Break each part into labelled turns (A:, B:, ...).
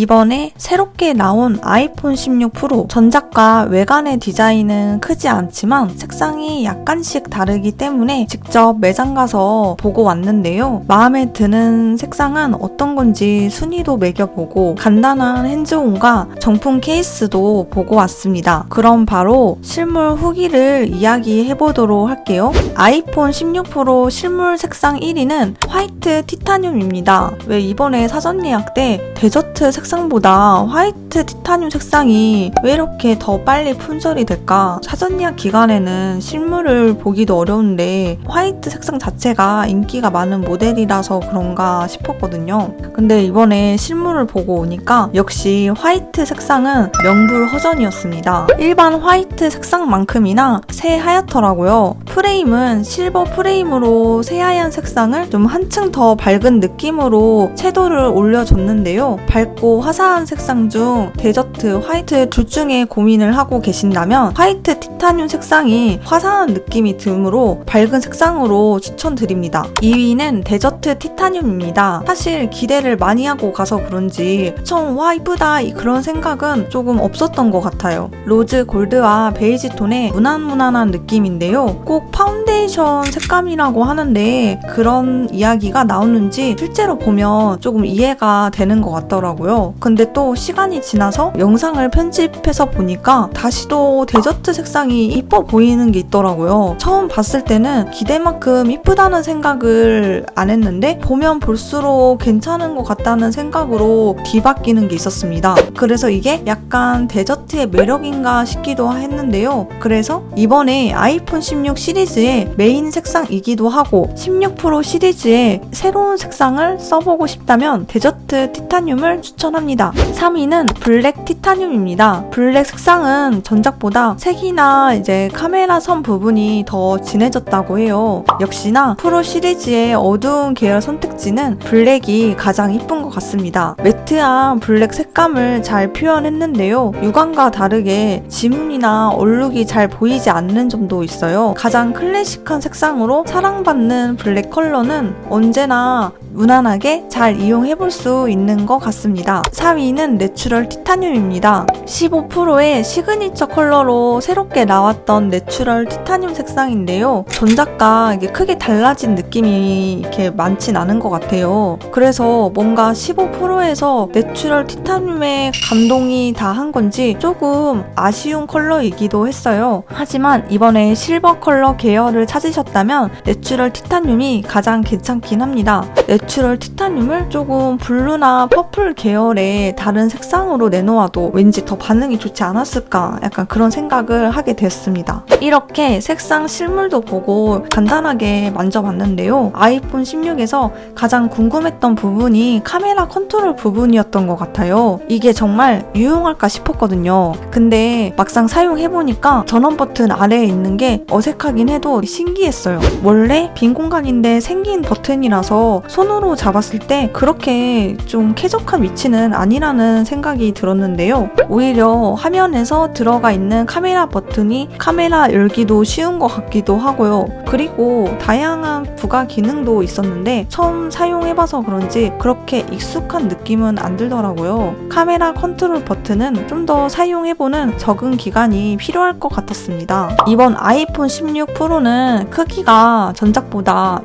A: 이번에 새롭게 나온 아이폰 16 프로 전작과 외관의 디자인은 크지 않지만 색상이 약간씩 다르기 때문에 직접 매장 가서 보고 왔는데요. 마음에 드는 색상은 어떤 건지 순위도 매겨보고 간단한 핸즈온과 정품 케이스도 보고 왔습니다. 그럼 바로 실물 후기를 이야기해보도록 할게요. 아이폰 16 프로 실물 색상 1위는 화이트 티타늄입니다. 왜 이번에 사전 예약 때 데저트 색상보다 화이트 티타늄 색상이 왜 이렇게 더 빨리 품절이 될까? 사전 예약 기간에는 실물을 보기도 어려운데 화이트 색상 자체가 인기가 많은 모델이라서 그런가 싶었거든요. 근데 이번에 실물을 보고 오니까 역시 화이트 색상은 명불허전이었습니다. 일반 화이트 색상만큼이나 새하얗더라고요. 프레임은 실버 프레임으로 새하얀 색상을 좀 한층 더 밝은 느낌으로 채도를 올려줬는데요. 밝고 화사한 색상 중 데저트, 화이트 둘 중에 고민을 하고 계신다면 화이트 티타늄 색상이 화사한 느낌이 드므로 밝은 색상으로 추천드립니다. 2위는 데저트 티타늄입니다. 사실 기대를 많이 하고 가서 그런지 처음 와 이쁘다 그런 생각은 조금 없었던 것 같아요. 로즈 골드와 베이지 톤의 무난무난한 느낌인데요. 꼭 파운데이션 색감이라고 하는데 그런 이야기가 나오는지 실제로 보면 조금 이해가 되는 것 같더라고요. 근데 또 시간이 지나서 영상을 편집해서 보니까 다시 또 데저트 색상이 이뻐 보이는 게 있더라고요. 처음 봤을 때는 기대만큼 이쁘다는 생각을 안 했는데 보면 볼수록 괜찮은 것 같다는 생각으로 뒤바뀌는 게 있었습니다. 그래서 이게 약간 데저트의 매력인가 싶기도 했는데요. 그래서 이번에 아이폰 16 시리즈의 메인 색상이기도 하고 16 프로 시리즈의 새로운 색상을 써보고 싶다면 데저트 티타늄을 추천합니다. 3위는 블랙 티타늄입니다. 블랙 색상은 전작보다 색이나 이제 카메라 선 부분이 더 진해졌다고 해요. 역시나 프로 시리즈의 어두운 계열 선택지는 블랙이 가장 이쁜 것 같습니다. 매트한 블랙 색감을 잘 표현했는데요. 육안과 다르게 지문이나 얼룩이 잘 보이지 않는 점도 있어요. 가장 클래식한 색상으로 사랑받는 블랙 컬러는 언제나 무난하게 잘 이용해볼 수 있는 것 같습니다. 4위는 내추럴 티타늄입니다. 15 프로의 시그니처 컬러로 새롭게 나왔던 내추럴 티타늄 색상인데요. 전작과 이게 크게 달라진 느낌이 이렇게 많진 않은 것 같아요. 그래서 뭔가 15 프로에서 내추럴 티타늄에 감동이 다 한 건지 조금 아쉬운 컬러이기도 했어요. 하지만 이번에 실버 컬러 계열을 찾으셨다면 내추럴 티타늄이 가장 괜찮긴 합니다. 내추럴 티타늄을 조금 블루나 퍼플 계열의 다른 색상으로 내놓아도 왠지 더 반응이 좋지 않았을까 약간 그런 생각을 하게 됐습니다. 이렇게 색상 실물도 보고 간단하게 만져봤는데요. 아이폰 16에서 가장 궁금했던 부분이 카메라 컨트롤 부분이었던 것 같아요. 이게 정말 유용할까 싶었거든요. 근데 막상 사용해보니까 전원 버튼 아래에 있는 게 어색하긴 해도 신기했어요. 원래 빈 공간인데 생긴 버튼이라서 손으로 잡았을 때 그렇게 좀 쾌적한 위치는 아니라는 생각이 들었는데요. 오히려 화면에서 들어가 있는 카메라 버튼이 카메라 열기도 쉬운 것 같기도 하고요. 그리고 다양한 부가 기능도 있었는데 처음 사용해봐서 그런지 그렇게 익숙한 느낌은 안 들더라고요. 카메라 컨트롤 버튼은 좀 더 사용해보는 적응 기간이 필요할 것 같았습니다. 이번 아이폰 16 프로는 크기가 전작보다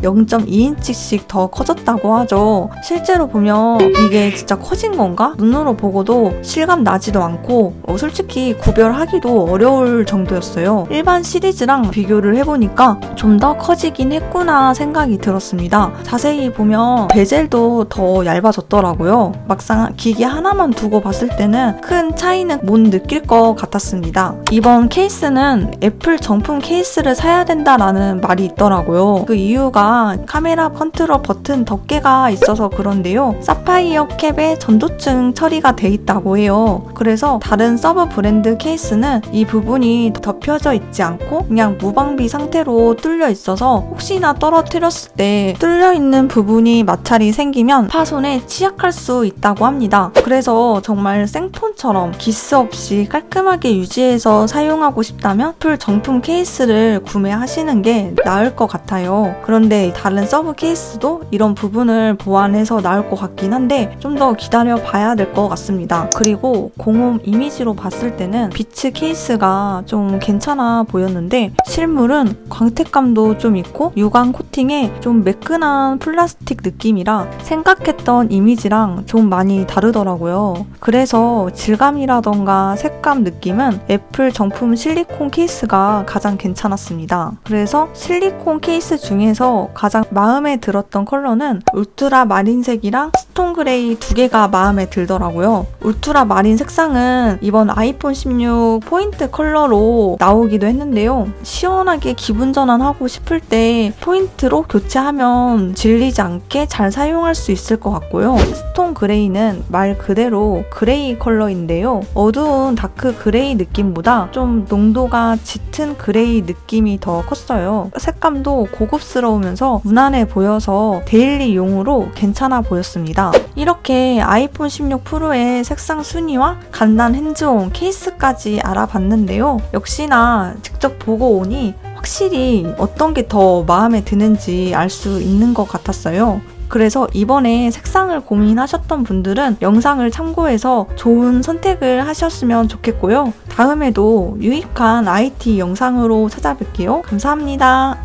A: 0.2인치씩 더 커졌다고 하죠. 실제로 보면 이게 진짜 커진 건가? 눈으로 보고도 실감 나지도 않고 솔직히 구별하기도 어려울 정도였어요. 일반 시리즈랑 비교를 해보니까 좀 더 커지긴 했구나 생각이 들었습니다. 자세히 보면 베젤도 더 얇아졌더라고요. 막상 기기 하나만 두고 봤을 때는 큰 차이는 못 느낄 것 같았습니다. 이번 케이스는 애플 정품 케이스를 사야 된다라는 말이 있더라고요. 그 이유가 카메라 컨트롤 버튼 덮개가 있어서 그런데요. 사파이어 캡에 전조층 처리가 돼 있다고 해요. 그래서 다른 서브 브랜드 케이스는 이 부분이 덮여져 있지 않고 그냥 무방비 상태로 뚫려 있어서 혹시나 떨어뜨렸을 때 뚫려 있는 부분이 마찰이 생기면 파손에 취약할 수 있다고 합니다. 그래서 정말 생폰처럼 기스 없이 깔끔하게 유지해서 사용하고 싶다면 애플 정품 케이스를 구매하시는 게 나을 것 같아요. 그런데 다른 서브 케이스도 이런 부분을 보완해서 나올 것 같긴 한데 좀 더 기다려 봐야 될 것 같습니다. 그리고 공홈 이미지로 봤을 때는 비츠 케이스가 좀 괜찮아 보였는데 실물은 광택감도 좀 있고 유광 코팅에 좀 매끈한 플라스틱 느낌이라 생각했던 이미지랑 좀 많이 다르더라고요. 그래서 질감이라던가 색감 느낌은 애플 정품 실리콘 케이스가 가장 괜찮았습니다. 그래서 실리콘 케이스 중에서 가장 마음에 들었던 컬러는 울트라 마린색이랑 스톤 그레이 두 개가 마음에 들더라고요. 울트라 마린 색상은 이번 아이폰 16 포인트 컬러로 나오기도 했는데요. 시원하게 기분 전환하고 싶을 때 포인트로 교체하면 질리지 않게 잘 사용할 수 있을 것 같고요. 스톤 그레이는 말 그대로 그레이 컬러인데요. 어두운 다크 그레이 느낌보다 좀 농도가 짙은 그레이 느낌이 더 컸어요. 색감도 고급스러우면서 무난해 보여서 데일리용으로 괜찮아 보였습니다. 이렇게 아이폰 16 프로의 색상 순위와 간단 핸즈온 케이스까지 알아봤는데요. 역시나 직접 보고 오니 확실히 어떤 게 더 마음에 드는지 알 수 있는 것 같았어요. 그래서 이번에 색상을 고민하셨던 분들은 영상을 참고해서 좋은 선택을 하셨으면 좋겠고요. 다음에도 유익한 IT 영상으로 찾아뵐게요. 감사합니다.